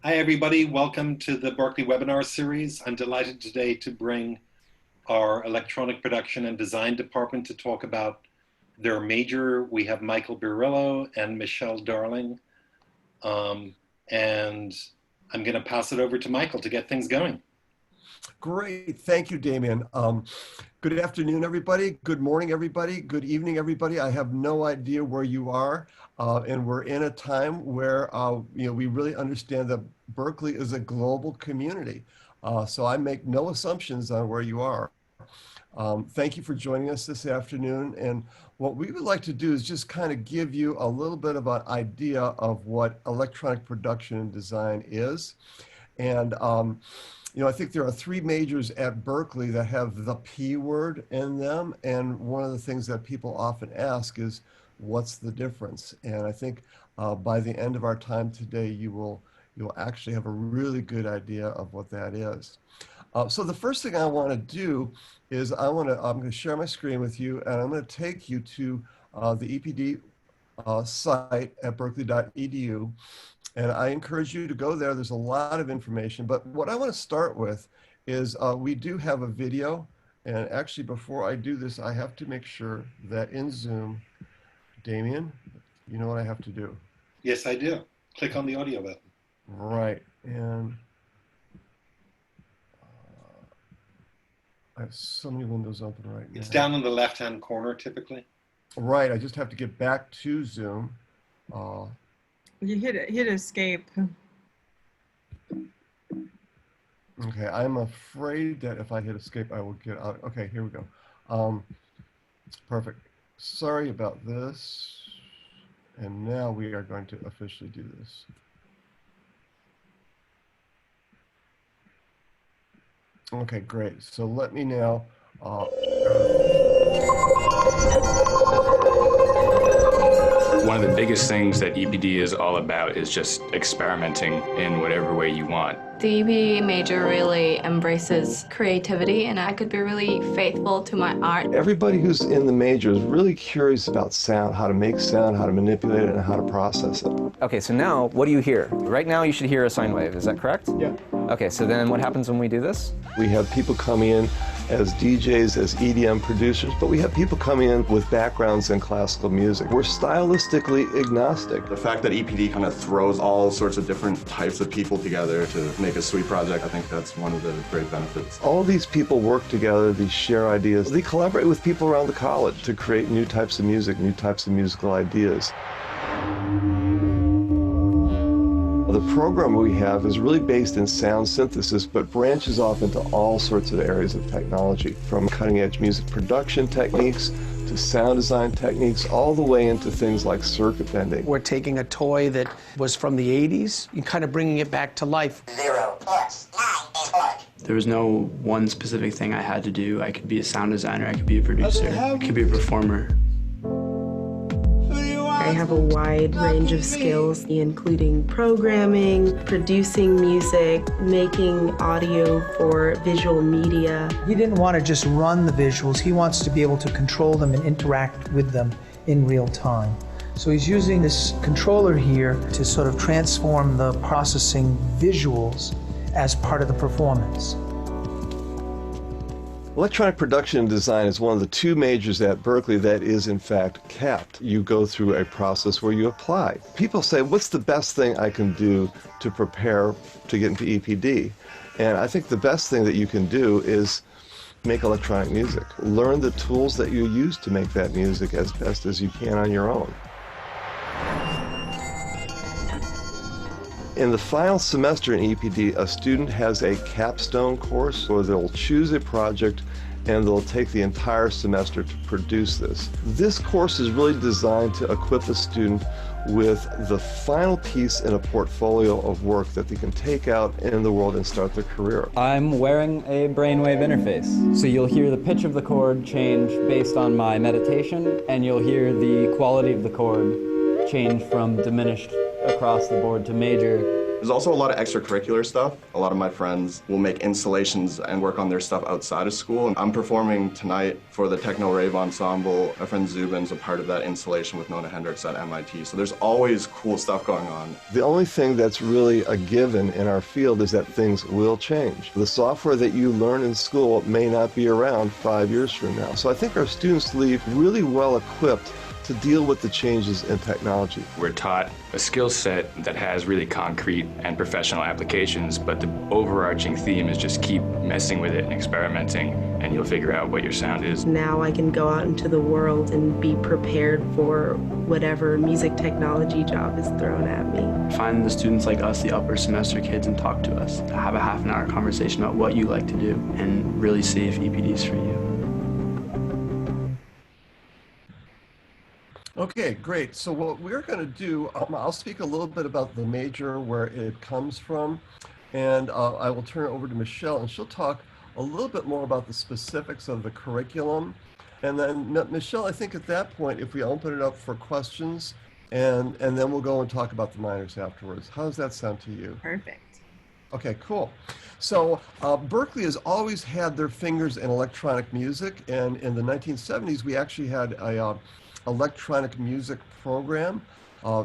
Hi, everybody. Welcome to the Berklee webinar series. I'm delighted today to bring our electronic production and design department to talk about their major. We have Michael Birillo and Michelle Darling. And I'm going to pass it over to Michael to get things going. Great. Thank you, Damien. Good afternoon, everybody. Good morning, everybody. Good evening, everybody. I have no idea where you are. And we're in a time where we really understand that Berklee is a global community. So I make no assumptions on where you are. Thank you for joining us this afternoon. And what we would like to do is just kind of give you a little bit of an idea of what electronic production and design is. And I think there are three majors at Berklee that have the P word in them. And one of the things that people often ask is, what's the difference? And I think by the end of our time today, you'll actually have a really good idea of what that is. So the first thing I want to do is I'm going to share my screen with you, and I'm going to take you to the EPD site at berklee.edu. And I encourage you to go there. There's a lot of information. But what I want to start with is we do have a video. And actually, before I do this, I have to make sure that in Zoom, Damien, you know what I have to do? Yes, I do. Click on the audio button. Right. And I have so many windows open right now. It's down in the left-hand corner, typically. Right. I just have to get back to Zoom. You hit escape. Okay, I'm afraid that if I hit escape, I will get out. Okay, here we go. Perfect. Sorry about this. And now we are going to officially do this. Okay, great. So let me now. One of the biggest things that EPD is all about is just experimenting in whatever way you want. The EP major really embraces creativity, and I could be really faithful to my art. Everybody who's in the major is really curious about sound, how to make sound, how to manipulate it, and how to process it. Okay, so now what do you hear? Right now you should hear a sine wave, is that correct? Yeah. Okay, so then what happens when we do this? We have people coming in as DJs, as EDM producers, but we have people coming in with backgrounds in classical music. We're stylistically agnostic. The fact that EPD kind of throws all sorts of different types of people together to make a sweet project, I think that's one of the great benefits. All these people work together, they share ideas. They collaborate with people around the college to create new types of music, new types of musical ideas. The program we have is really based in sound synthesis, but branches off into all sorts of areas of technology, from cutting-edge music production techniques to sound design techniques, all the way into things like circuit bending. We're taking a toy that was from the 80s and kind of bringing it back to life. 0 plus 9 is 4. There was no one specific thing I had to do. I could be a sound designer, I could be a producer, I could be a performer. I have a wide range of skills, including programming, producing music, making audio for visual media. He didn't want to just run the visuals, he wants to be able to control them and interact with them in real time. So he's using this controller here to sort of transform the processing visuals as part of the performance. Electronic production and design is one of the two majors at Berklee that is in fact capped. You go through a process where you apply. People say, what's the best thing I can do to prepare to get into EPD? And I think the best thing that you can do is make electronic music. Learn the tools that you use to make that music as best as you can on your own. In the final semester in EPD, a student has a capstone course where they'll choose a project and they'll take the entire semester to produce this. This course is really designed to equip a student with the final piece in a portfolio of work that they can take out in the world and start their career. I'm wearing a brainwave interface. So you'll hear the pitch of the chord change based on my meditation, and you'll hear the quality of the chord change from diminished across the board to major There's also a lot of extracurricular stuff. A lot of my friends will make installations and work on their stuff outside of school. And I'm performing tonight for the Techno Rave Ensemble. My friend Zubin's a part of that installation with Nona Hendricks at MIT. So there's always cool stuff going on. The only thing that's really a given in our field is that things will change. The software that you learn in school may not be around 5 years from now. So I think our students leave really well equipped to deal with the changes in technology. We're taught a skill set that has really concrete and professional applications, but the overarching theme is just keep messing with it and experimenting, and you'll figure out what your sound is. Now I can go out into the world and be prepared for whatever music technology job is thrown at me. Find the students like us, the upper semester kids, and talk to us. Have a half-an-hour conversation about what you like to do and really see if EPD is for you. Okay, great. So what we're going to do, I'll speak a little bit about the major, where it comes from, and I will turn it over to Michelle, and she'll talk a little bit more about the specifics of the curriculum. And then, Michelle, I think at that point, if we open it up for questions, and then we'll go and talk about the minors afterwards. How does that sound to you? Perfect. Okay, cool. So Berklee has always had their fingers in electronic music, and in the 1970s, we actually had a electronic music program,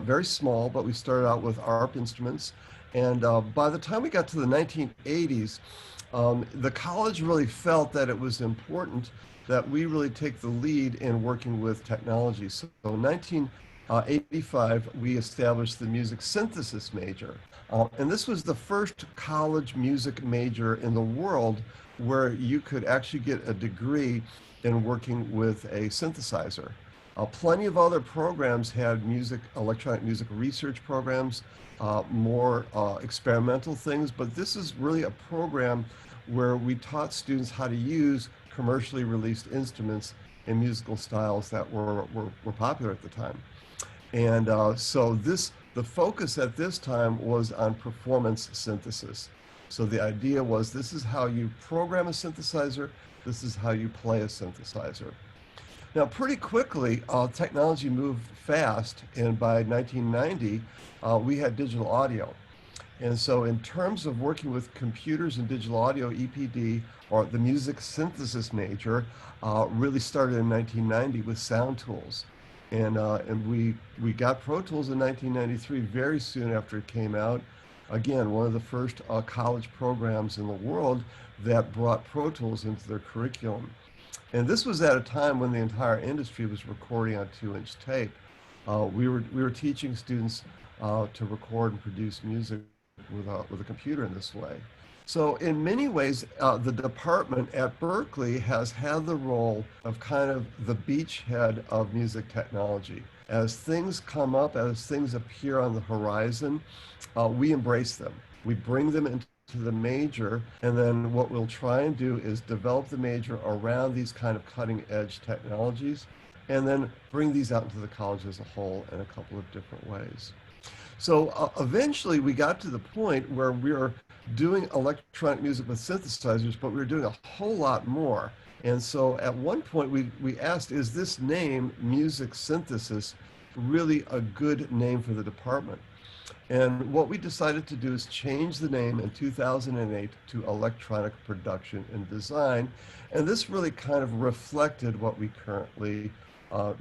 very small, but we started out with ARP instruments. And by the time we got to the 1980s, the college really felt that it was important that we really take the lead in working with technology. So in 1985, we established the music synthesis major. And this was the first college music major in the world where you could actually get a degree in working with a synthesizer. Plenty of other programs had electronic music research programs, more experimental things, but this is really a program where we taught students how to use commercially released instruments in musical styles that were popular at the time. And so the focus at this time was on performance synthesis. So the idea was, this is how you program a synthesizer, this is how you play a synthesizer. Now, pretty quickly, technology moved fast, and by 1990, we had digital audio. And so in terms of working with computers and digital audio, EPD, or the music synthesis major, really started in 1990 with sound tools. And we got Pro Tools in 1993, very soon after it came out. Again, one of the first college programs in the world that brought Pro Tools into their curriculum. And this was at a time when the entire industry was recording on 2-inch tape. We were teaching students to record and produce music with a computer in this way. So in many ways, the department at Berklee has had the role of kind of the beachhead of music technology. As things come up, as things appear on the horizon, we embrace them. We bring them into the major, and then what we'll try and do is develop the major around these kind of cutting edge technologies, and then bring these out into the college as a whole in a couple of different ways. So eventually we got to the point where we were doing electronic music with synthesizers, but we were doing a whole lot more. And so at one point we asked, is this name, music synthesis, really a good name for the department? And what we decided to do is change the name in 2008 to Electronic Production and Design. And this really kind of reflected what we currently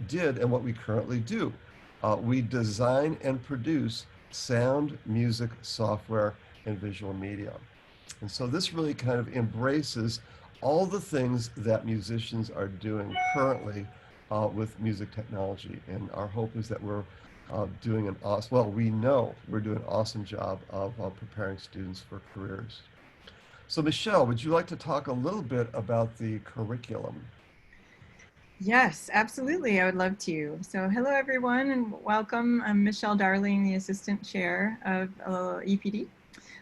did and what we currently do. We design and produce sound, music, software, and visual media. And so this really kind of embraces all the things that musicians are doing currently with music technology. And our hope is that we're doing an awesome, well, we know we're doing an awesome job of preparing students for careers. So Michelle, would you like to talk a little bit about the curriculum? Yes, absolutely. I would love to. So hello, everyone, and welcome. I'm Michelle Darling, the Assistant Chair of EPD,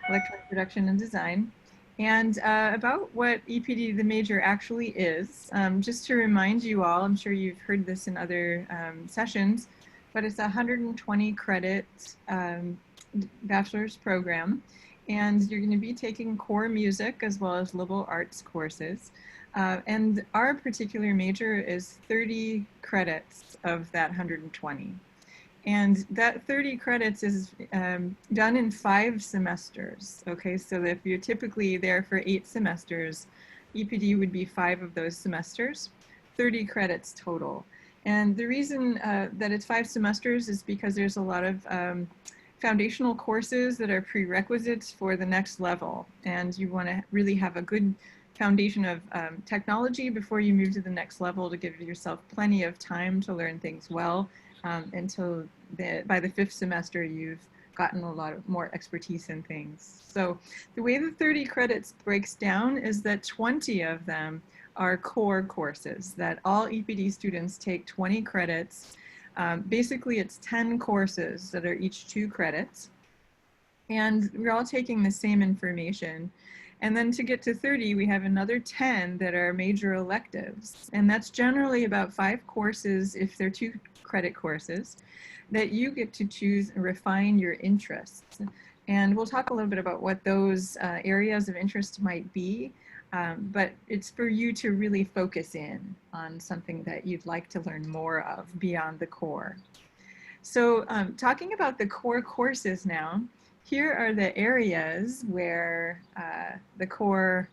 Electronic Production and Design. And about what EPD, the major, actually is, just to remind you all, I'm sure you've heard this in other sessions, but it's a 120 credit bachelor's program. And you're going to be taking core music as well as liberal arts courses. And our particular major is 30 credits of that 120. And that 30 credits is done in 5 semesters. Okay, so if you're typically there for 8 semesters, EPD would be 5 of those semesters, 30 credits total. And the reason that it's 5 semesters is because there's a lot of foundational courses that are prerequisites for the next level. And you want to really have a good foundation of technology before you move to the next level to give yourself plenty of time to learn things well until by the 5th semester you've gotten a lot more expertise in things. So the way the 30 credits breaks down is that 20 of them are core courses that all EPD students take 20 credits. Basically, it's 10 courses that are each 2 credits. And we're all taking the same information. And then to get to 30, we have another 10 that are major electives. And that's generally about 5 courses, if they're 2 credit courses, that you get to choose and refine your interests. And we'll talk a little bit about what those areas of interest might be. But it's for you to really focus in on something that you'd like to learn more of beyond the core. So talking about the core courses now, here are the areas where the core,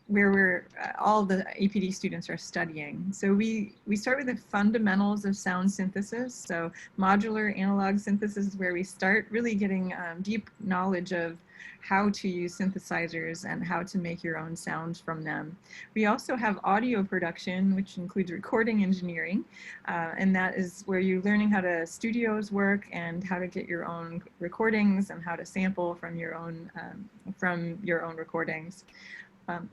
where all the EPD students are studying. So we start with the fundamentals of sound synthesis. So modular analog synthesis is where we start really getting deep knowledge of how to use synthesizers and how to make your own sounds from them. We also have audio production, which includes recording engineering, and that is where you're learning how to studios work and how to get your own recordings and how to sample from your own recordings.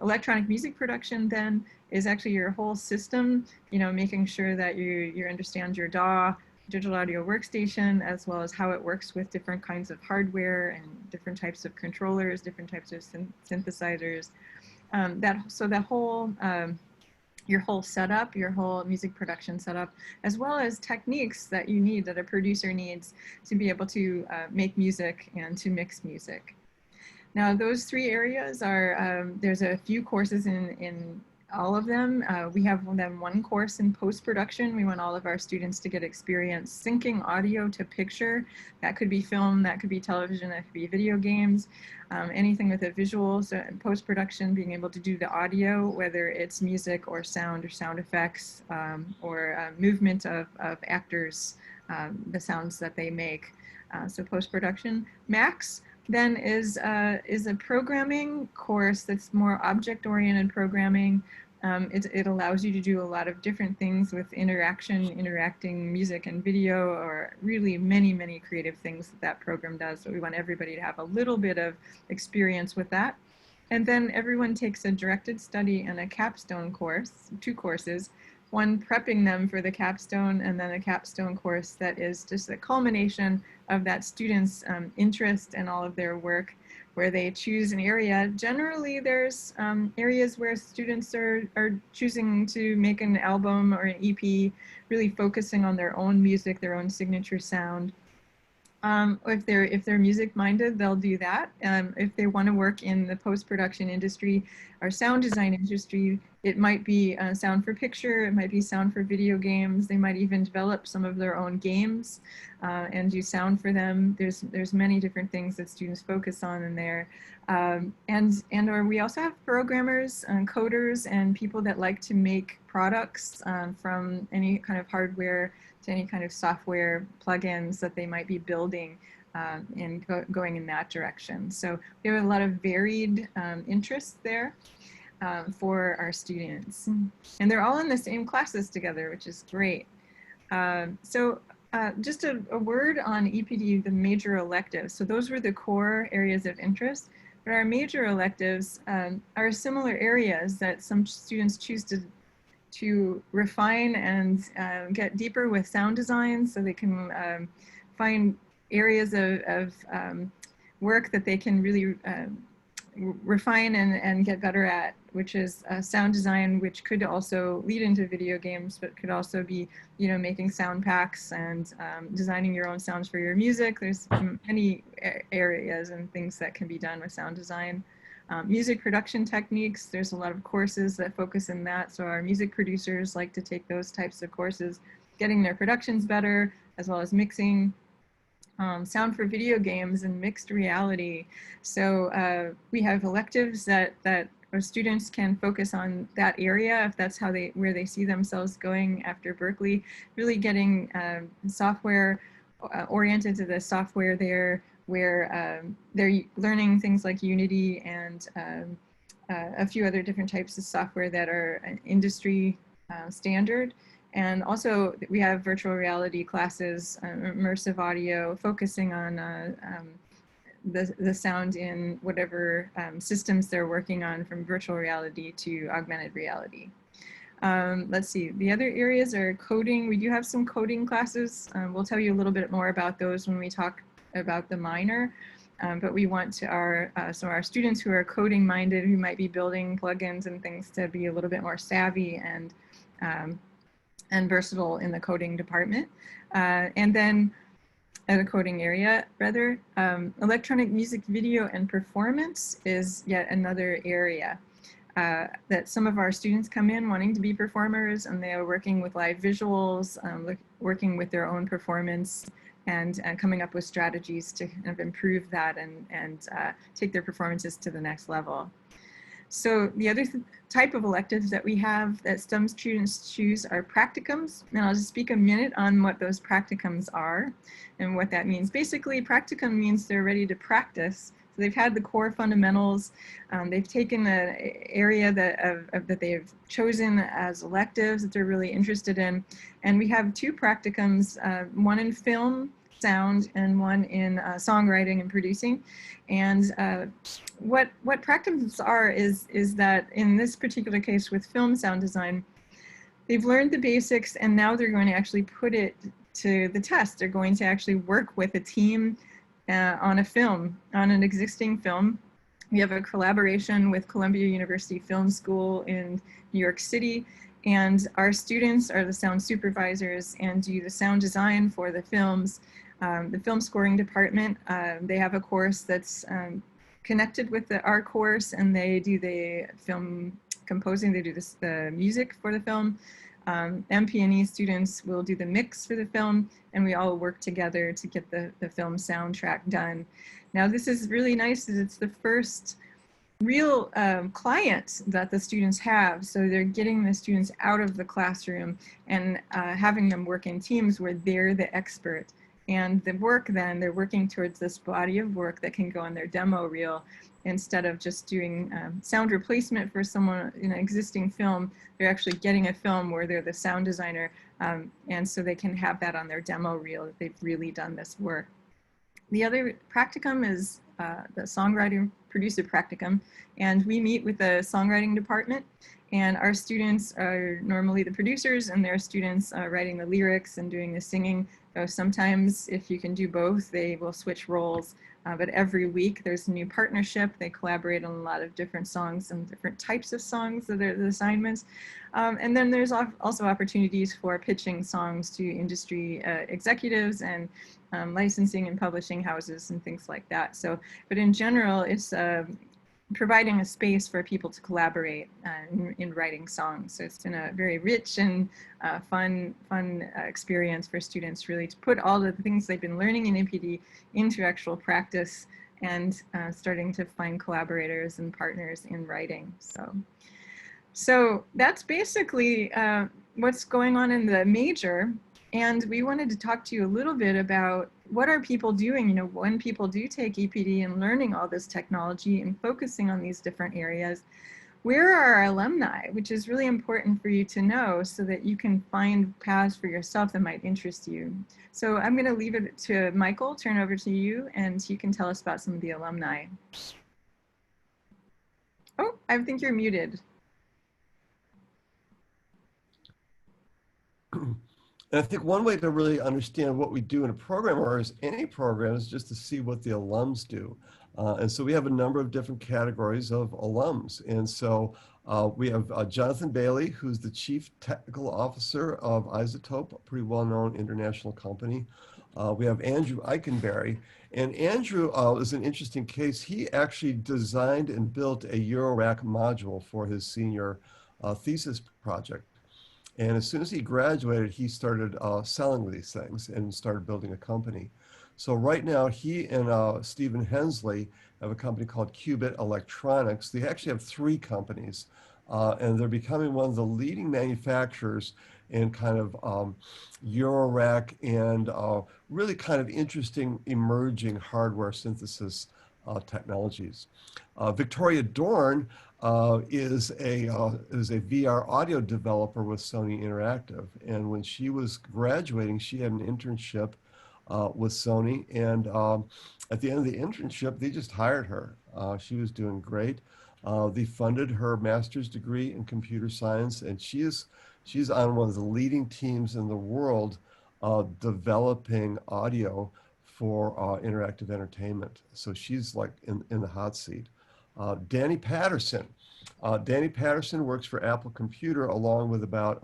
Electronic music production then is actually your whole system, you know, making sure that you understand your DAW, digital audio workstation, as well as how it works with different kinds of hardware and different types of controllers, different types of synthesizers. So that whole, your whole setup, your whole music production setup, as well as techniques that you need, that a producer needs to be able to make music and to mix music. Now, those 3 areas are, there's a few courses in all of them. We have them 1 course in post-production. We want all of our students to get experience syncing audio to picture. That could be film, that could be television, that could be video games, anything with a visual. So in post-production, being able to do the audio, whether it's music or sound effects, or movement of actors, the sounds that they make. So post-production. Max then is a programming course that's more object-oriented programming. It allows you to do a lot of different things with interacting music and video, or really many creative things that program does. So we want everybody to have a little bit of experience with that. And then everyone takes a directed study and a capstone course, 2 courses, one prepping them for the capstone, and then a capstone course that is just the culmination of that student's interest and all of their work, where they choose an area. Generally, there's areas where students are choosing to make an album or an EP, really focusing on their own music, their own signature sound. If they're music minded, they'll do that. If they want to work in the post-production industry or sound design industry, it might be sound for picture, it might be sound for video games. They might even develop some of their own games and do sound for them. There's many different things that students focus on in there. Or we also have programmers and coders and people that like to make products from any kind of hardware to any kind of software plugins that they might be building and going in that direction. So we have a lot of varied interests there for our students. And they're all in the same classes together, which is great. Just a word on EPD, the major electives. So those were the core areas of interest. But our major electives are similar areas that some students choose to refine and get deeper with sound design, so they can find areas of work that they can really refine and get better at, which is sound design, which could also lead into video games, but could also be, you know, making sound packs and designing your own sounds for your music. There's many areas and things that can be done with sound design. Music production techniques, there's a lot of courses that focus in that, so our music producers like to take those types of courses, getting their productions better, as well as mixing, sound for video games, and mixed reality. So we have electives that our students can focus on that area if that's where they see themselves going after Berklee. Really getting software oriented to the software there, where they're learning things like Unity and a few other different types of software that are industry standard. And also we have virtual reality classes, immersive audio, focusing on the sound in whatever systems they're working on, from virtual reality to augmented reality. Let's see, the other areas are coding. We do have some coding classes. We'll tell you a little bit more about those when we talk about the minor. But we want to our students who are coding minded, who might be building plugins and things, to be a little bit more savvy and versatile in the coding department. And then the coding area, rather, electronic music video and performance is yet another area that some of our students come in wanting to be performers, and they are working with live visuals, working with their own performance, and coming up with strategies to kind of improve that and take their performances to the next level. So the other type of electives that we have that some students choose are practicums, and I'll just speak a minute on what those practicums are and what that means. Basically, practicum means they're ready to practice. So they've had the core fundamentals, they've taken an area that they've chosen as electives that they're really interested in, and we have two practicums, one in film, sound, and one in songwriting and producing. And what practicums are is that in this particular case with film sound design, they've learned the basics, and now they're going to actually put it to the test. They're going to actually work with a team on a film, on an existing film. We have a collaboration with Columbia University Film School in New York City, and our students are the sound supervisors and do the sound design for the films. The film scoring department, they have a course that's connected with our course, and they do the film composing, they do the music for the film. MP&E students will do the mix for the film, and we all work together to get the film soundtrack done. Now, this is really nice, because it's the first real client that the students have. So they're getting the students out of the classroom and having them work in teams where they're the expert. And the work then, they're working towards this body of work that can go on their demo reel, instead of just doing sound replacement for someone in an existing film. They're actually getting a film where they're the sound designer, and so they can have that on their demo reel that they've really done this work. The other practicum is the songwriting producer practicum, and we meet with the songwriting department, and our students are normally the producers, and their students are writing the lyrics and doing the singing. So sometimes, if you can do both, they will switch roles. But every week there's a new partnership. They collaborate on a lot of different songs and different types of songs that are the assignments. And then there's also opportunities for pitching songs to industry executives and licensing and publishing houses and things like that. So, but in general, it's providing a space for people to collaborate in writing songs. So it's been a very rich and fun experience for students, really, to put all the things they've been learning in APD into actual practice, and starting to find collaborators and partners in writing. So that's basically what's going on in the major. And we wanted to talk to you a little bit about what are people doing, when people do take EPD and learning all this technology and focusing on these different areas. Where are our alumni, which is really important for you to know, so that you can find paths for yourself that might interest you. So I'm going to leave it to Michael, turn over to you, and you can tell us about some of the alumni. Oh, I think you're muted. And I think one way to really understand what we do in a program, or as any program, is just to see what the alums do. And so we have a number of different categories of alums. And so we have Jonathan Bailey, who's the Chief Technical Officer of Isotope, a pretty well-known international company. We have Andrew Eikenberry. And Andrew is an interesting case. He actually designed and built a Eurorack module for his senior thesis project. And as soon as he graduated, he started selling these things and started building a company. So right now, he and Stephen Hensley have a company called Qubit Electronics. They actually have 3 companies, and they're becoming one of the leading manufacturers in kind of Eurorack and really kind of interesting emerging hardware synthesis technologies. Victoria Dorn is a VR audio developer with Sony Interactive, and when she was graduating, she had an internship with Sony, and at the end of the internship, they just hired her. She was doing great. They funded her master's degree in computer science, and she's on one of the leading teams in the world developing audio for interactive entertainment. So she's like in the hot seat. Danny Patterson. Danny Patterson works for Apple Computer along with about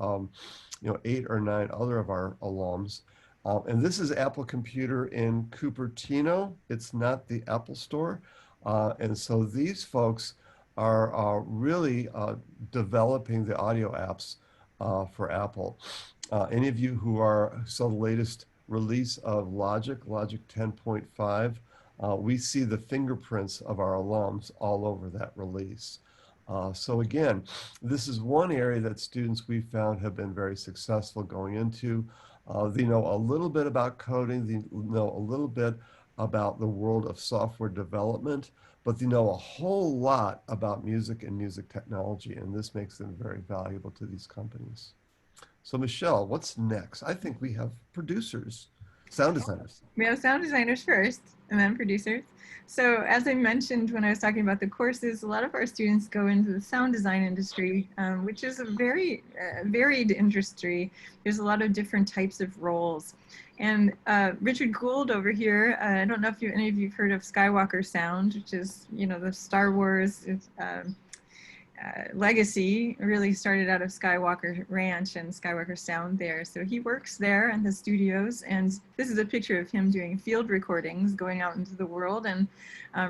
8 or 9 other of our alums. And this is Apple Computer in Cupertino. It's not the Apple Store. And so these folks are really developing the audio apps for Apple. Any of you who saw the latest release of Logic 10.5, we see the fingerprints of our alums all over that release. So again, this is one area that students we found have been very successful going into. They know a little bit about coding, they know a little bit about the world of software development, but they know a whole lot about music and music technology, and this makes them very valuable to these companies. So Michelle, what's next? I think we have producers, sound designers. We have sound designers first, and then producers. So as I mentioned when I was talking about the courses, a lot of our students go into the sound design industry, which is a very varied industry. There's a lot of different types of roles. And Richard Gould over here, I don't know if any of you have heard of Skywalker Sound, which is, the Star Wars legacy really started out of Skywalker Ranch and Skywalker Sound there. So he works there in the studios, and this is a picture of him doing field recordings, going out into the world and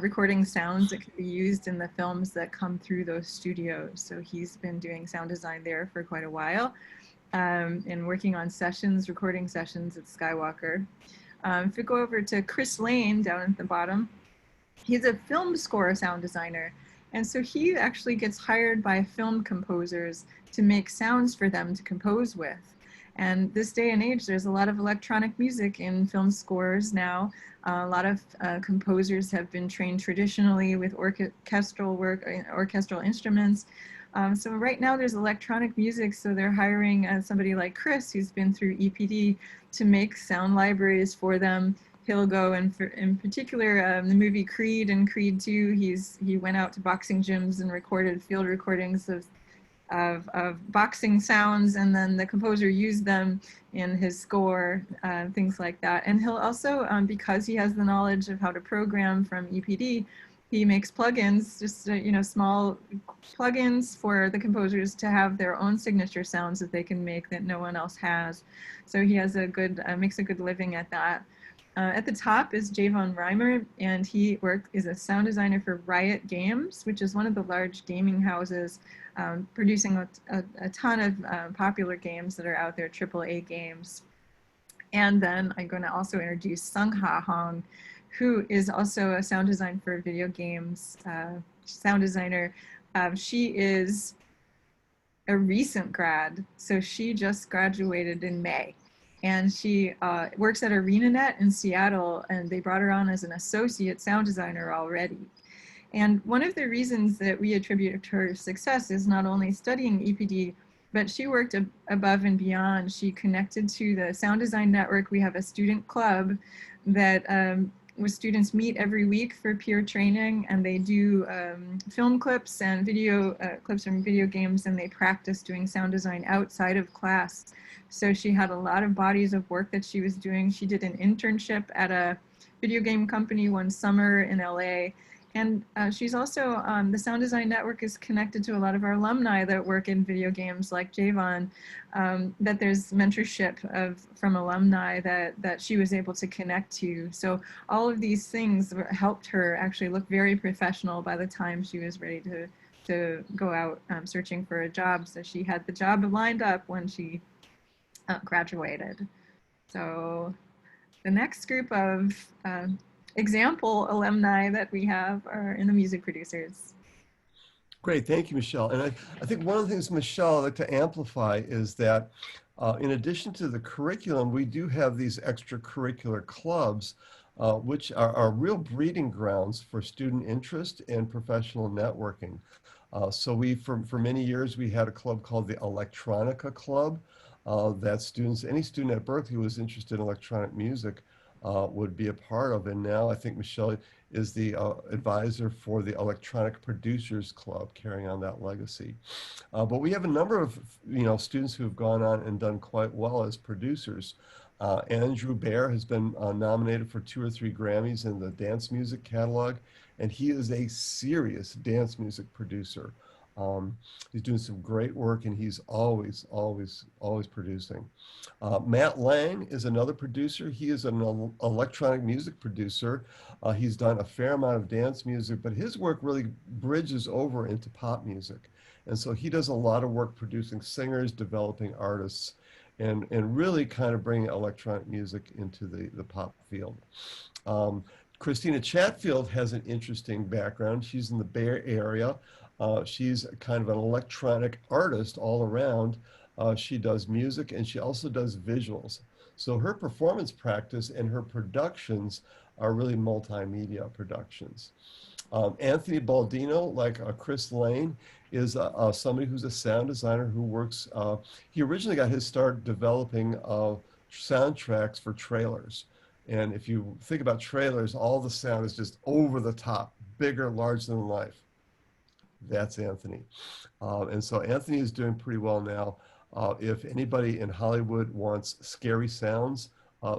recording sounds that can be used in the films that come through those studios. So he's been doing sound design there for quite a while and working on sessions, recording sessions at Skywalker. If we go over to Chris Lane down at the bottom, he's a film score sound designer. And so he actually gets hired by film composers to make sounds for them to compose with. And this day and age, there's a lot of electronic music in film scores now. A lot of composers have been trained traditionally with orchestral work, orchestral instruments. So right now there's electronic music, so they're hiring somebody like Chris, who's been through EPD, to make sound libraries for them. He'll go, and in particular, the movie Creed and Creed 2, he went out to boxing gyms and recorded field recordings of boxing sounds, and then the composer used them in his score, things like that. And he'll also, because he has the knowledge of how to program from EPD, he makes plugins, just small plugins for the composers to have their own signature sounds that they can make that no one else has. So he has makes a good living at that. At the top is Javon Reimer, and he is a sound designer for Riot Games, which is one of the large gaming houses producing a ton of popular games that are out there, AAA games. And then I'm going to also introduce Sung Ha Hong, who is also a sound design for video games, sound designer. She is a recent grad, so she just graduated in May. And she works at ArenaNet in Seattle, and they brought her on as an associate sound designer already. And one of the reasons that we attribute her success is not only studying EPD, but she worked above and beyond. She connected to the Sound Design Network. We have a student club that where students meet every week for peer training, and they do film clips and video clips from video games, and they practice doing sound design outside of class. So she had a lot of bodies of work that she was doing. She did an internship at a video game company one summer in LA. And she's also, the Sound Design Network is connected to a lot of our alumni that work in video games like Javon, that there's mentorship from alumni that she was able to connect to. So all of these things helped her actually look very professional by the time she was ready to go out searching for a job. So she had the job lined up when she graduated. So the next group of example alumni that we have are in the music producers. Great, thank you, Michelle. And I think one of the things, Michelle, I'd like to amplify is that in addition to the curriculum, we do have these extracurricular clubs, which are real breeding grounds for student interest and professional networking. So for many years, we had a club called the Electronica Club that students, any student at Berklee who was interested in electronic music would be a part of. And now I think Michelle is the advisor for the Electronic Producers Club, carrying on that legacy. But we have a number of students who have gone on and done quite well as producers. Andrew Baer has been nominated for 2 or 3 Grammys in the dance music catalog, and he is a serious dance music producer. He's doing some great work, and he's always producing. Matt Lang is another producer. He is an electronic music producer. He's done a fair amount of dance music, but his work really bridges over into pop music. And so he does a lot of work producing singers, developing artists, and really kind of bringing electronic music into the pop field. Christina Chatfield has an interesting background. She's in the Bay Area. She's kind of an electronic artist all around. She does music and she also does visuals. So her performance practice and her productions are really multimedia productions. Anthony Baldino, like Chris Lane, is somebody who's a sound designer who works, he originally got his start developing soundtracks for trailers. And if you think about trailers, all the sound is just over the top, bigger, larger than life. That's Anthony. And so Anthony is doing pretty well now. If anybody in Hollywood wants scary sounds,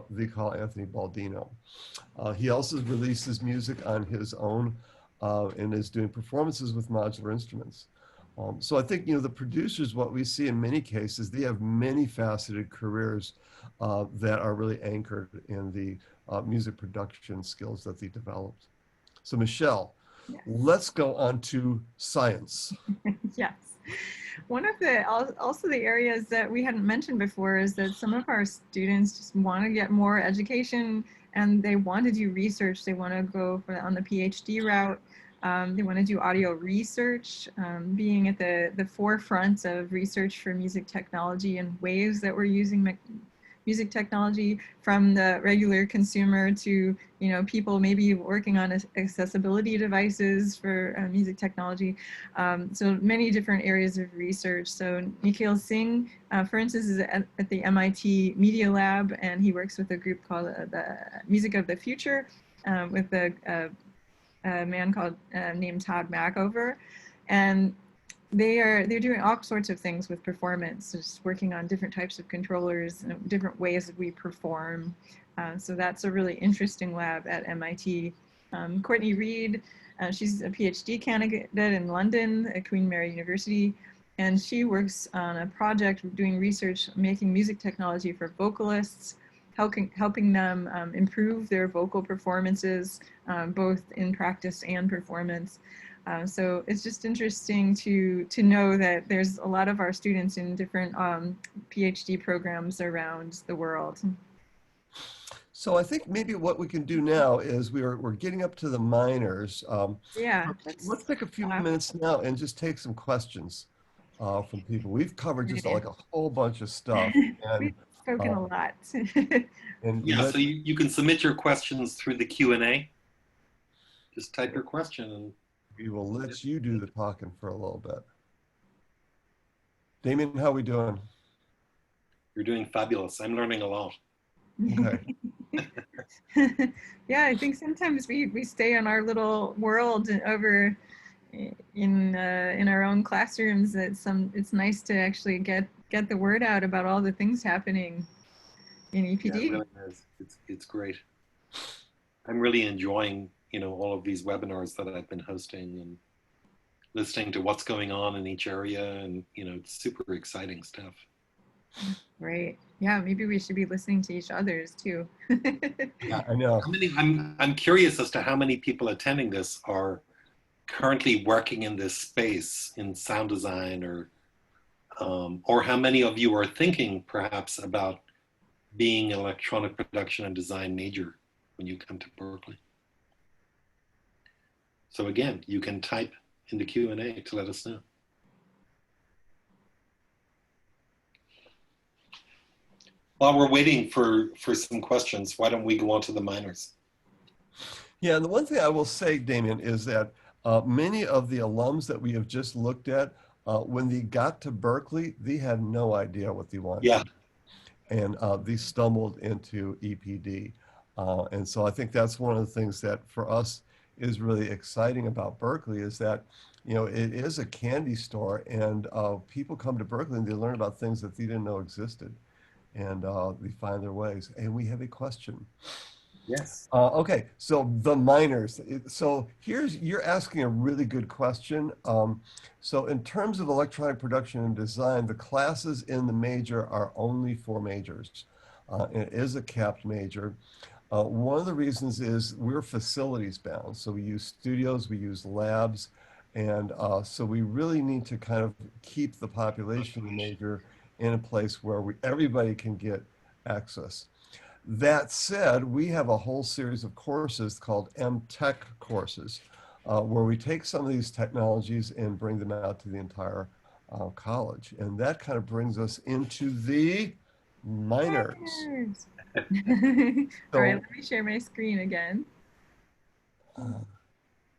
they call Anthony Baldino. He also releases music on his own and is doing performances with modular instruments. So I think, the producers, what we see in many cases, they have many faceted careers that are really anchored in the music production skills that they developed. So Michelle, yes. Let's go on to science. Yes. One of also the areas that we hadn't mentioned before is that some of our students just want to get more education and they want to do research. They want to go on the PhD route. They want to do audio research, being at the forefront of research for music technology and ways that we're using music technology, from the regular consumer to people maybe working on accessibility devices for music technology. So many different areas of research. So Nikhil Singh, for instance, is at the MIT Media Lab, and he works with a group called the Music of the Future with a man called named Todd Mackover, and they're doing all sorts of things with performance, just working on different types of controllers and different ways that we perform. So that's a really interesting lab at MIT. Courtney Reed, she's a PhD candidate in London at Queen Mary University, and she works on a project doing research making music technology for vocalists, helping them improve their vocal performances, both in practice and performance. So it's just interesting to know that there's a lot of our students in different PhD programs around the world. So I think maybe what we can do now is we're getting up to the minors. Yeah. Let's take a few minutes now and just take some questions from people. We've covered just like a whole bunch of stuff. And, we've spoken a lot. and yeah, so you can submit your questions through the Q&A. Just type your question and we will let you do the talking for a little bit. Damien, how are we doing? You're doing fabulous. I'm learning a lot. Okay. Yeah, I think sometimes we stay in our little world over in our own classrooms. It's nice to actually get the word out about all the things happening in EPD. Yeah, it really is. It's great. I'm really enjoying all of these webinars that I've been hosting and listening to what's going on in each area, and it's super exciting stuff. Right. Yeah, maybe we should be listening to each other's too. Yeah, I know. I'm curious as to how many people attending this are currently working in this space in sound design, or how many of you are thinking perhaps about being an electronic production and design major when you come to Berklee. So again, you can type in the Q&A to let us know. While we're waiting for some questions, why don't we go on to the minors? Yeah, and the one thing I will say, Damien, is that many of the alums that we have just looked at, when they got to Berklee, they had no idea what they wanted. Yeah. And they stumbled into EPD. And so I think that's one of the things that for us is really exciting about Berklee is that, you know, it is a candy store, and people come to Berklee and they learn about things that they didn't know existed, and they find their ways. And we have a question. Yes. Okay, so the minors. So you're asking a really good question. So in terms of electronic production and design, the classes in the major are only for majors. And it is a capped major. One of the reasons is we're facilities bound. So we use studios, we use labs, and so we really need to kind of keep the population of the major in a place where everybody can get access. That said, we have a whole series of courses called M-Tech courses, where we take some of these technologies and bring them out to the entire college. And that kind of brings us into the minors. All right, let me share my screen again.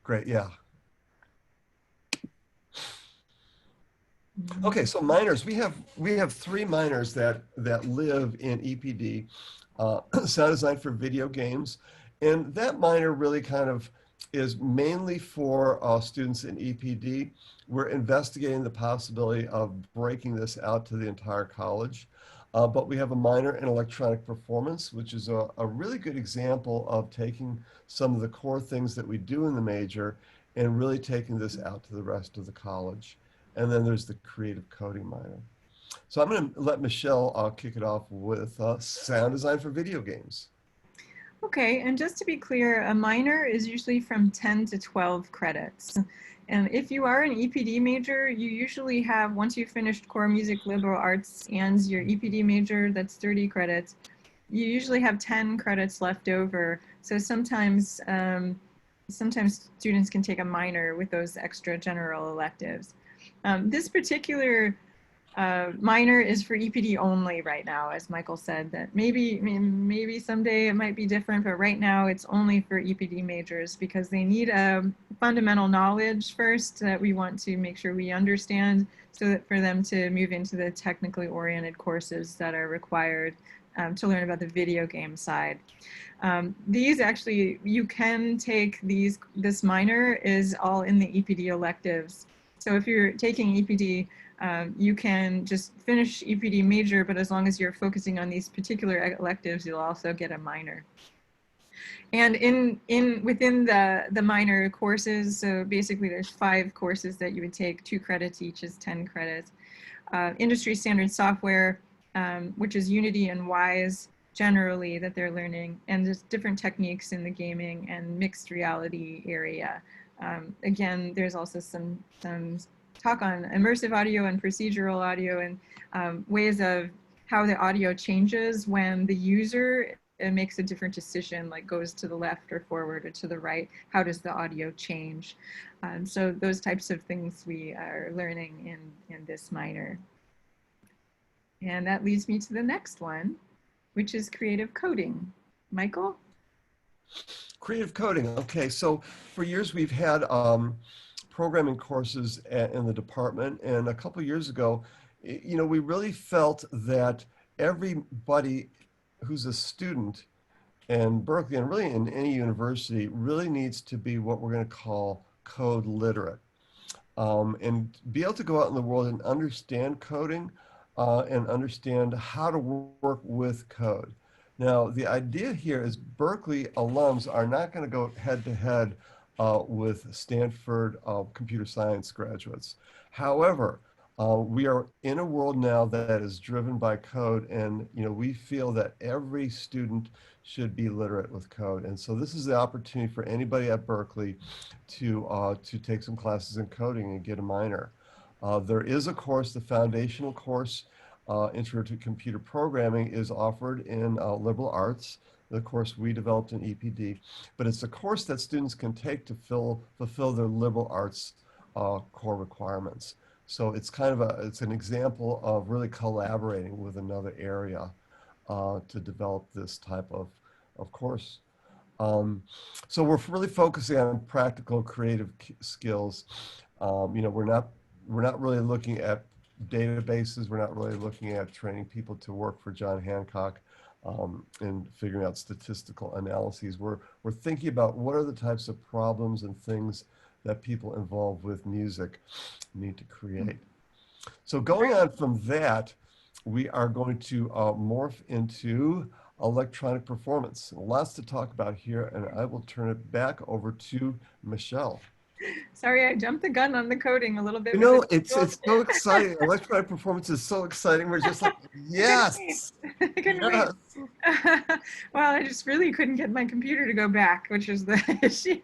Great, yeah. Okay, so minors, we have three minors that live in EPD, sound design for video games, and that minor really kind of is mainly for students in EPD. We're investigating the possibility of breaking this out to the entire college, but we have a minor in electronic performance, which is a really good example of taking some of the core things that we do in the major and really taking this out to the rest of the college. And then there's the creative coding minor. So I'm going to let Michelle kick it off with sound design for video games. Okay, and just to be clear, a minor is usually from 10 to 12 credits. And if you are an EPD major, you usually have, once you've finished core music, liberal arts, and your EPD major, that's 30 credits, you usually have 10 credits left over. So sometimes students can take a minor with those extra general electives. This particular minor is for EPD only right now, as Michael said, that maybe someday it might be different, but right now it's only for EPD majors because they need a fundamental knowledge first that we want to make sure we understand so that for them to move into the technically oriented courses that are required to learn about the video game side. These actually, you can take this minor is all in the EPD electives. So if you're taking EPD, you can just finish EPD major, but as long as you're focusing on these particular electives, you'll also get a minor. And within the minor courses, so basically there's 5 courses that you would take, 2 credits each is 10 credits. Industry standard software, which is Unity and Wise generally that they're learning, and there's different techniques in the gaming and mixed reality area. Again, there's also some talk on immersive audio and procedural audio and ways of how the audio changes when the user makes a different decision, like goes to the left or forward or to the right. How does the audio change? So those types of things we are learning in this minor. And that leads me to the next one, which is creative coding. Michael? Creative coding. Okay, so for years we've had programming courses in the department, and a couple of years ago, you know, we really felt that everybody who's a student in Berklee and really in any university really needs to be what we're going to call code literate, and be able to go out in the world and understand coding and understand how to work with code. Now, the idea here is Berklee alums are not going to go head-to-head with Stanford computer science graduates. However, We are in a world now that is driven by code, and we feel that every student should be literate with code. And so this is the opportunity for anybody at Berklee to take some classes in coding and get a minor. There is a course, the foundational course, Intro to Computer Programming, is offered in liberal arts. The course we developed in EPD, but it's a course that students can take to fulfill their liberal arts core requirements. So it's kind of it's an example of really collaborating with another area to develop this type of course. So we're really focusing on practical creative skills. We're not really looking at databases. We're not really looking at training people to work for John Hancock and figuring out statistical analyses. We're thinking about what are the types of problems and things that people involved with music need to create. So going on from that, we are going to morph into electronic performance. Lots to talk about here, and I will turn it back over to Michelle. Sorry, I jumped the gun on the coding a little bit. It's so exciting. Electronic performance is so exciting. We're just like, yes. I couldn't wait. Well, I just really couldn't get my computer to go back, which is the issue.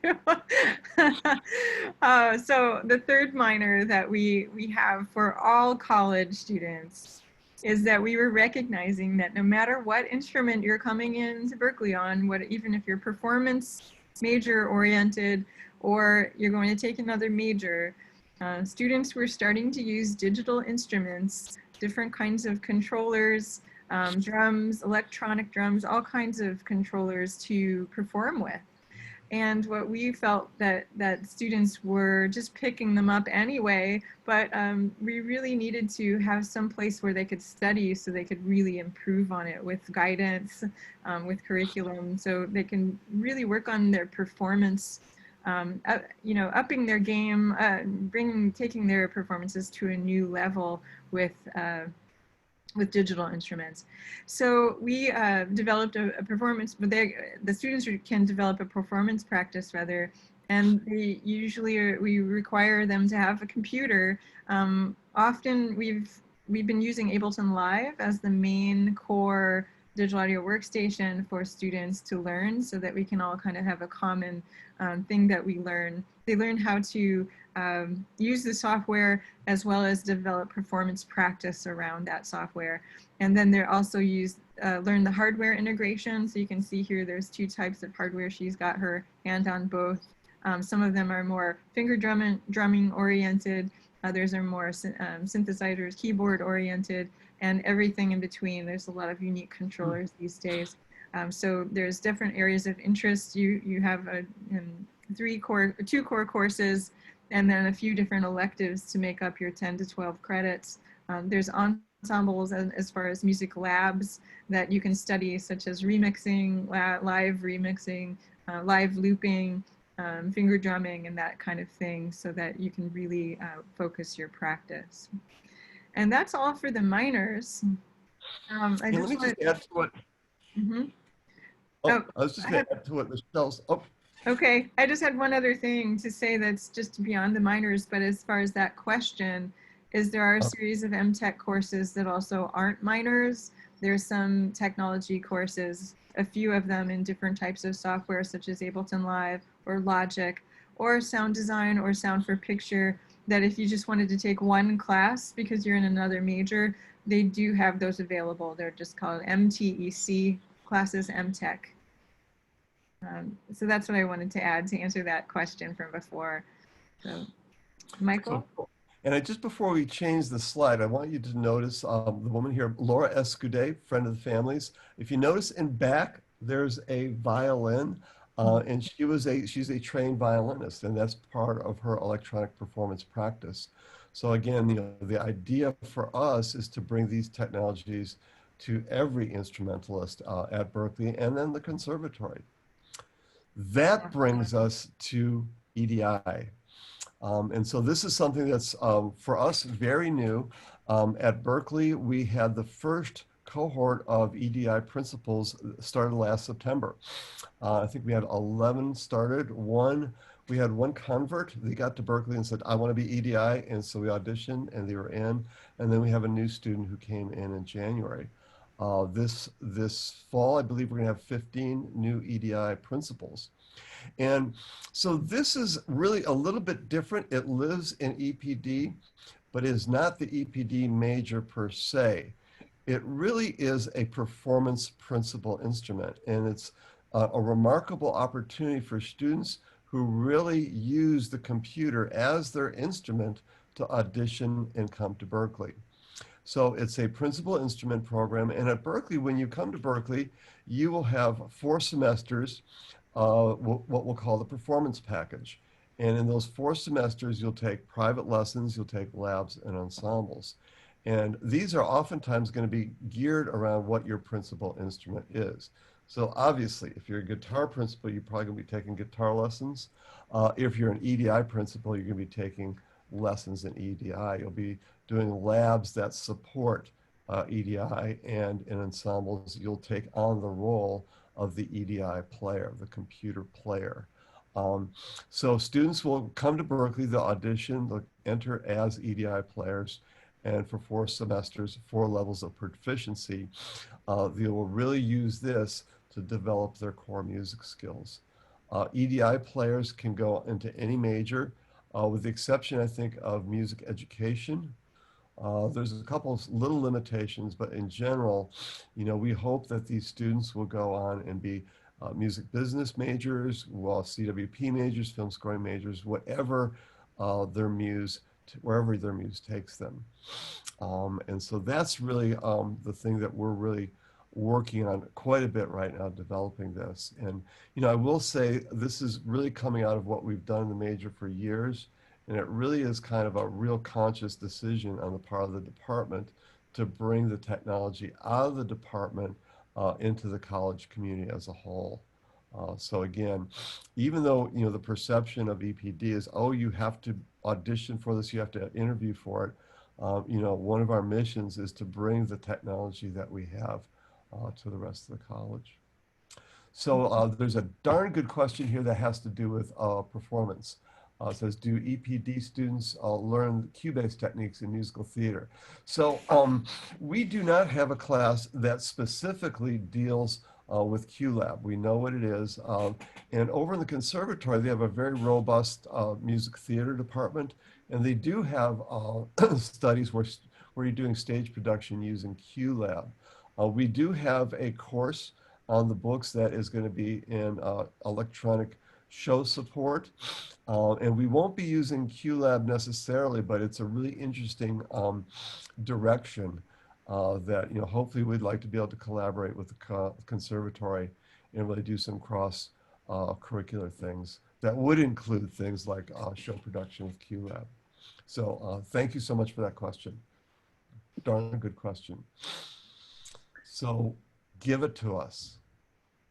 So the third minor that we have for all college students is that we were recognizing that no matter what instrument you're coming into Berklee on, even if you're performance major oriented, or you're going to take another major, students were starting to use digital instruments, different kinds of controllers, drums, electronic drums, all kinds of controllers to perform with. And what we felt that students were just picking them up anyway, but we really needed to have some place where they could study so they could really improve on it with guidance, with curriculum, so they can really work on their performance, upping their game, taking their performances to a new level with digital instruments. So we developed a performance, but the students can develop a performance practice rather, and we require them to have a computer. Often we've been using Ableton Live as the main core digital audio workstation for students to learn, so that we can all kind of have a common thing that we learn. They learn how to use the software as well as develop performance practice around that software. And then they're also learn the hardware integration. So you can see here there's two types of hardware. She's got her hand on both. Some of them are more finger drumming oriented. Others are more synthesizers, keyboard oriented, and everything in between. There's a lot of unique controllers these days. So there's different areas of interest. You have two core courses, and then a few different electives to make up your 10 to 12 credits. There's ensembles as far as music labs that you can study, such as remixing, live remixing, live looping, finger drumming, and that kind of thing, so that you can really focus your practice. And that's all for the minors. Let me just add to what. Mm-hmm. I was just going to add to what Michelle's. Okay, I just had one other thing to say that's just beyond the minors, but as far as that question, there are a series of MTech courses that also aren't minors. There's some technology courses, a few of them in different types of software, such as Ableton Live or Logic or sound design or sound for picture, that if you just wanted to take one class because you're in another major, they do have those available. They're just called MTEC classes, MTech. So that's what I wanted to add to answer that question from before. So, Michael? And just before we change the slide, I want you to notice the woman here, Laura Escude, friend of the family's. If you notice in back, there's a violin, and she's a trained violinist, and that's part of her electronic performance practice. So again, the idea for us is to bring these technologies to every instrumentalist at Berklee and then the conservatory. That brings us to EDI. And so this is something that's, for us, very new. At Berklee, we had the first cohort of EDI principals started last September. I think we had 11 started. One We had one convert. They got to Berklee and said, I want to be EDI. And so we auditioned and they were in. And then we have a new student who came in January. This fall, I believe we're going to have 15 new EDI principals. And so this is really a little bit different. It lives in EPD, but is not the EPD major per se. It really is a performance principal instrument, and it's a remarkable opportunity for students who really use the computer as their instrument to audition and come to Berklee. So it's a principal instrument program, and at Berklee, when you come to Berklee, you will have 4 semesters, what we'll call the performance package. And in those 4 semesters, you'll take private lessons, you'll take labs and ensembles. And these are oftentimes going to be geared around what your principal instrument is. So obviously, if you're a guitar principal, you're probably going to be taking guitar lessons. If you're an EDI principal, you're going to be taking lessons in EDI. You'll be doing labs that support EDI, and in ensembles, you'll take on the role of the EDI player, the computer player. So students will come to Berklee, they'll audition, they'll enter as EDI players, and for 4 semesters, 4 levels of proficiency, they will really use this to develop their core music skills. EDI players can go into any major, with the exception, I think, of music education. There's a couple of little limitations, but in general, you know, we hope that these students will go on and be music business majors, well, CWP majors, film scoring majors, whatever wherever their muse takes them. And so that's really the thing that we're really working on quite a bit right now, developing this. And, you know, I will say this is really coming out of what we've done in the major for years. And it really is kind of a real conscious decision on the part of the department to bring the technology out of the department into the college community as a whole. So again, even though, you know, the perception of EPD is, oh, you have to audition for this, you have to interview for it. You know, one of our missions is to bring the technology that we have to the rest of the college. So there's a darn good question here that has to do with performance. It says, do EPD students learn Cue-based techniques in musical theater? So we do not have a class that specifically deals with QLab. We know what it is. And over in the conservatory, they have a very robust music theater department. And they do have studies where you're doing stage production using QLab. We do have a course on the books that is going to be in electronic show support. And we won't be using QLab necessarily, but it's a really interesting direction that, you know, hopefully we'd like to be able to collaborate with the conservatory and really do some cross curricular things that would include things like show production with QLab. So thank you so much for that question. Darn good question. So give it to us.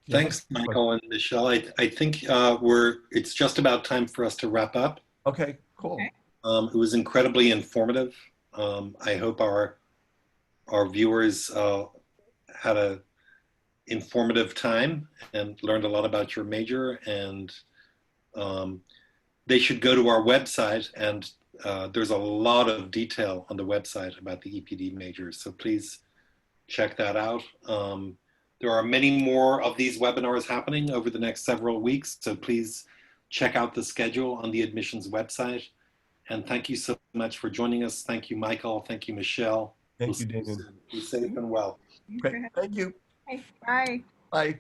Thanks, Michael and Michelle. I think it's just about time for us to wrap up. Okay, cool. It was incredibly informative. I hope our viewers had a informative time and learned a lot about your major, and they should go to our website, and there's a lot of detail on the website about the EPD majors, so please check that out. There are many more of these webinars happening over the next several weeks, so please check out the schedule on the admissions website. And thank you so much for joining us. Thank you, Michael. Thank you, Michelle. Thank you, Damien. Be safe and well. Great. Thank you. Bye. Bye.